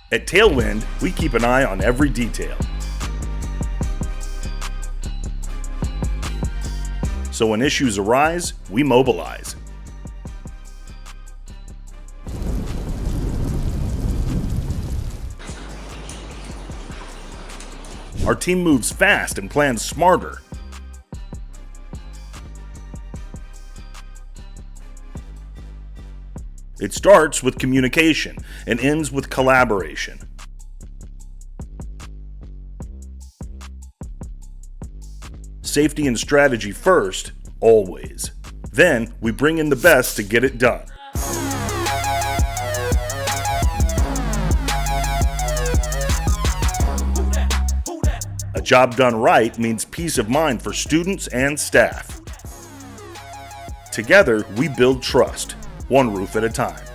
At Tailwind, we keep an eye on every detail. So when issues arise, we mobilize. Our team moves fast and plans smarter. It starts with communication and ends with collaboration. Safety and strategy first, always. Then we bring in the best to get it done. A job done right means peace of mind for students and staff. Together, we build trust, one roof at a time.